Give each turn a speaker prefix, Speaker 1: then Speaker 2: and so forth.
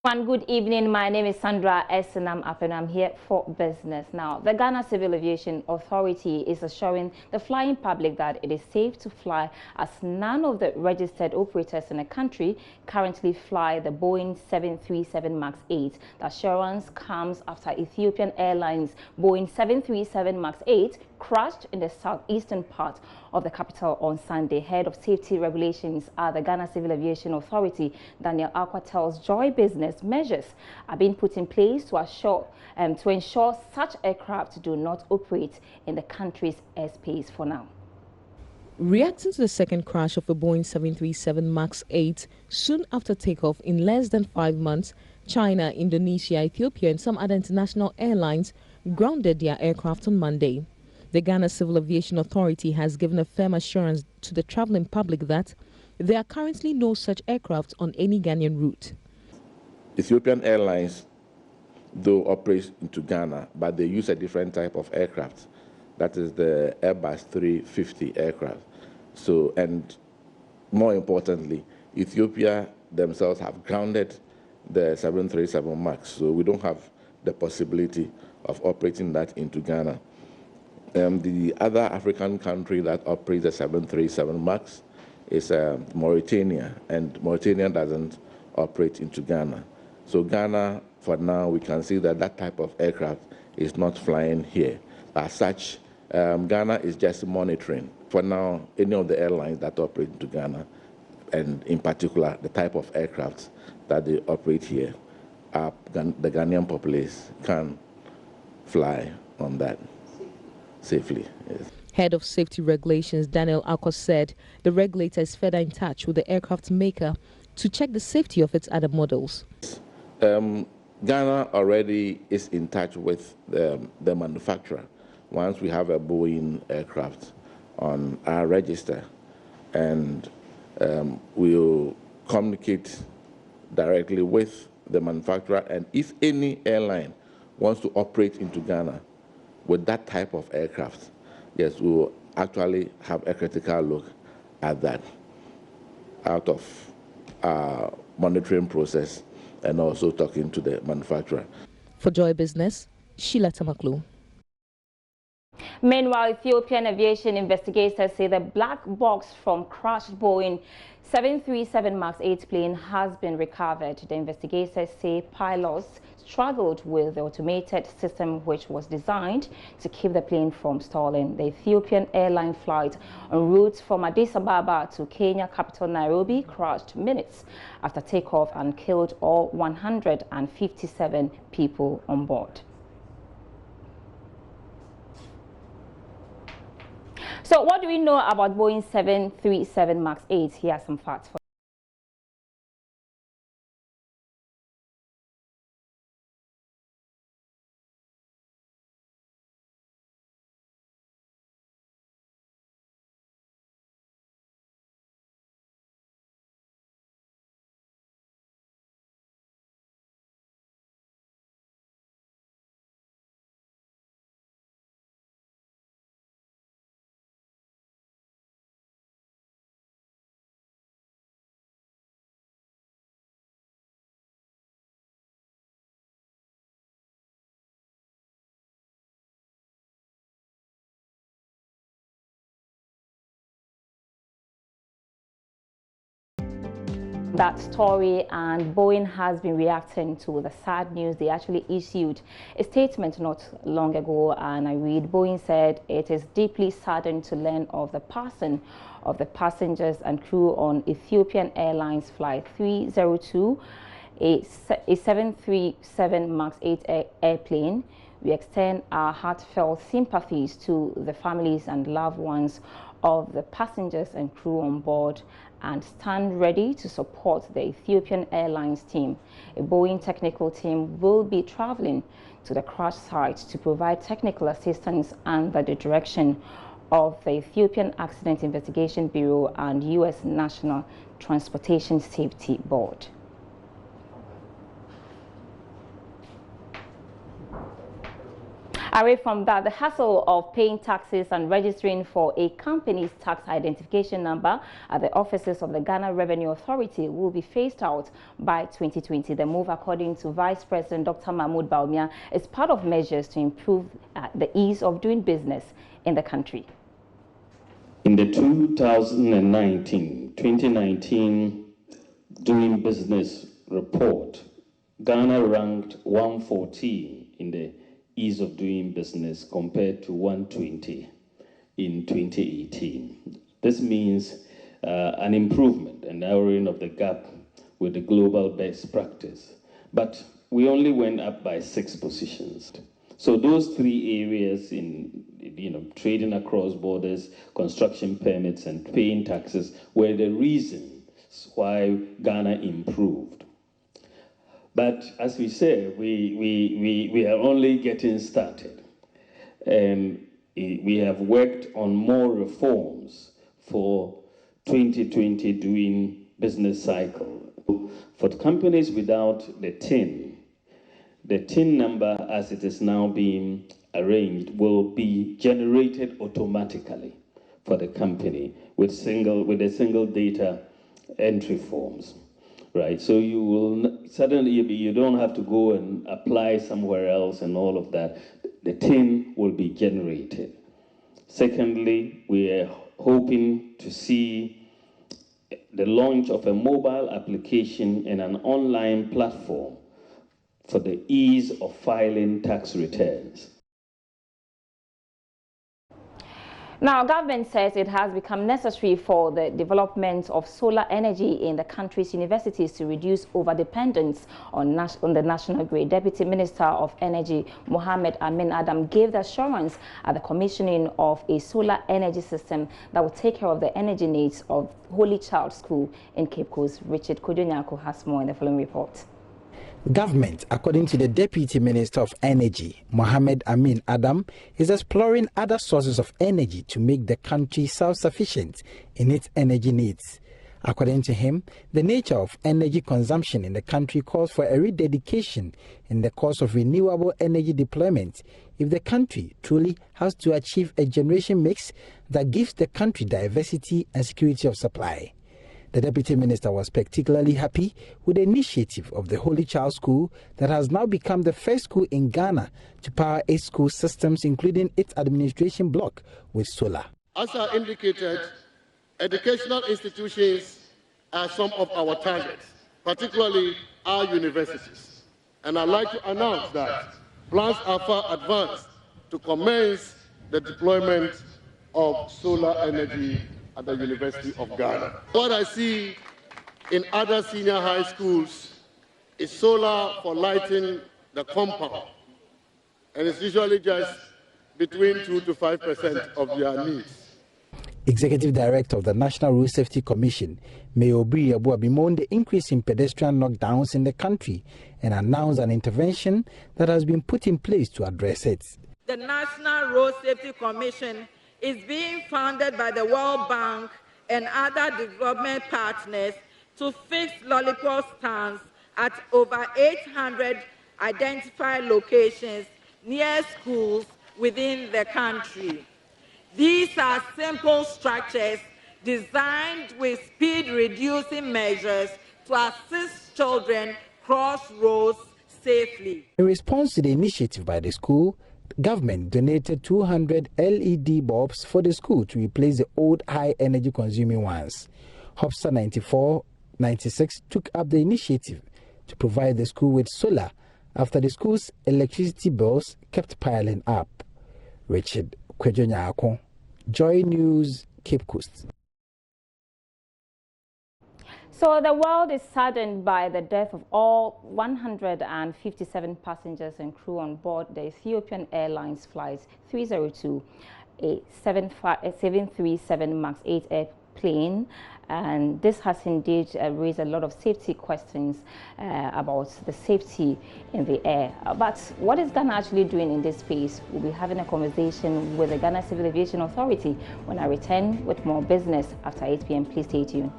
Speaker 1: One good evening. My name is Sandra S. and I'm here for business. Now, the Ghana Civil Aviation Authority is assuring the flying public that it is safe to fly, as none of the registered operators in the country currently fly the Boeing 737 MAX 8. The assurance comes after Ethiopian Airlines Boeing 737 MAX 8 crashed in the southeastern part of the capital on Sunday. Head of Safety Regulations at the Ghana Civil Aviation Authority, Daniel Aqua, tells Joy Business measures are being put in place to ensure such aircraft do not operate in the country's airspace for now.
Speaker 2: Reacting to the second crash of a Boeing 737 MAX 8 soon after takeoff in less than 5 months, China, Indonesia, Ethiopia and some other international airlines grounded their aircraft on Monday. The Ghana Civil Aviation Authority has given a firm assurance to the traveling public that there are currently no such aircraft on any Ghanaian route.
Speaker 3: Ethiopian Airlines, though, operates into Ghana, but they use a different type of aircraft. That is the Airbus 350 aircraft. So, and more importantly, Ethiopia themselves have grounded the 737 MAX. So we don't have the possibility of operating that into Ghana. The other African country that operates the 737 MAX is Mauritania, and Mauritania doesn't operate into Ghana. So Ghana, for now, we can see that that type of aircraft is not flying here. As such, Ghana is just monitoring. For now, any of the airlines that operate into Ghana, and in particular, the type of aircraft that they operate here, the Ghanaian populace can fly on that safely. Yes.
Speaker 2: Head of Safety Regulations Daniel Aqua said the regulator is further in touch with the aircraft maker to check the safety of its other models.
Speaker 3: Ghana already is in touch with the manufacturer once we have a Boeing aircraft on our register, and we'll communicate directly with the manufacturer, and if any airline wants to operate into Ghana with that type of aircraft, yes, we will actually have a critical look at that out of our monitoring process and also talking to the manufacturer.
Speaker 2: For Joy Business, Sheila Tamaklu.
Speaker 1: Meanwhile, Ethiopian aviation investigators say the black box from crashed Boeing 737 MAX 8 plane has been recovered. The investigators say pilots struggled with the automated system, which was designed to keep the plane from stalling. The Ethiopian airline flight en route from Addis Ababa to Kenya capital Nairobi crashed minutes after takeoff and killed all 157 people on board. So what do we know about Boeing 737 MAX 8? Here are some facts for that story, and Boeing has been reacting to the sad news. They actually issued a statement not long ago, and I read, Boeing said it is deeply saddened to learn of the passing of the passengers and crew on Ethiopian Airlines Flight 302, a 737 MAX 8 airplane. We extend our heartfelt sympathies to the families and loved ones of the passengers and crew on board, and stand ready to support the Ethiopian Airlines team. A Boeing technical team will be traveling to the crash site to provide technical assistance under the direction of the Ethiopian Accident Investigation Bureau and U.S. National Transportation Safety Board. Away from that, the hassle of paying taxes and registering for a company's tax identification number at the offices of the Ghana Revenue Authority will be phased out by 2020. The move, according to Vice President Dr. Mahmoud Bawumia, is part of measures to improve the ease of doing business in the country.
Speaker 4: In the 2019 Doing Business report, Ghana ranked 114 in the ease of doing business compared to 120 in 2018. This means an improvement, a narrowing of the gap with the global best practice. But we only went up by 6 positions. So those 3 areas in trading across borders, construction permits, and paying taxes were the reasons why Ghana improved. But as we say, we are only getting started. And we have worked on more reforms for 2020 Doing Business cycle. For companies without the TIN number as it is now being arranged will be generated automatically for the company with a single data entry forms. Right, so you will suddenly you don't have to go and apply somewhere else and all of that. The TIN will be generated. Secondly, we are hoping to see the launch of a mobile application and an online platform for the ease of filing tax returns.
Speaker 1: Now, government says it has become necessary for the development of solar energy in the country's universities to reduce overdependence on the national grid. Deputy Minister of Energy Mohammed Amin Adam gave the assurance at the commissioning of a solar energy system that will take care of the energy needs of Holy Child School in Cape Coast. Richard Kodonyako has more in the following report.
Speaker 5: Government, according to the Deputy Minister of Energy, Mohammed Amin Adam, is exploring other sources of energy to make the country self-sufficient in its energy needs. According to him, the nature of energy consumption in the country calls for a rededication in the course of renewable energy deployment if the country truly has to achieve a generation mix that gives the country diversity and security of supply. The Deputy Minister was particularly happy with the initiative of the Holy Child School that has now become the first school in Ghana to power 8 school systems, including its administration block, with solar.
Speaker 6: As I indicated, educational institutions are some of our targets, particularly our universities. And I'd like to announce that plans are far advanced to commence the deployment of solar energy at the University of Ghana. What I see in other senior high schools is solar for lighting the compound, and it's usually just between 2 to 5% of their needs.
Speaker 5: Executive Director of the National Road Safety Commission, Mayor Obiri Abu, bemoaned the increase in pedestrian knockdowns in the country and announced an intervention that has been put in place to address it.
Speaker 7: The National Road Safety Commission is being funded by the World Bank and other development partners to fix lollipop stands at over 800 identified locations near schools within the country. These are simple structures designed with speed-reducing measures to assist children cross roads safely.
Speaker 5: In response to the initiative by the school, government donated 200 LED bulbs for the school to replace the old high energy consuming ones. Hopster 9496 took up the initiative to provide the school with solar after the school's electricity bills kept piling up. Richard Kodonyako, Joy News, Cape Coast.
Speaker 1: So the world is saddened by the death of all 157 passengers and crew on board the Ethiopian Airlines Flight 302, a 737 MAX 8 airplane. And this has indeed raised a lot of safety questions about the safety in the air. But what is Ghana actually doing in this space? We'll be having a conversation with the Ghana Civil Aviation Authority when I return with more business after 8 p.m. Please stay tuned.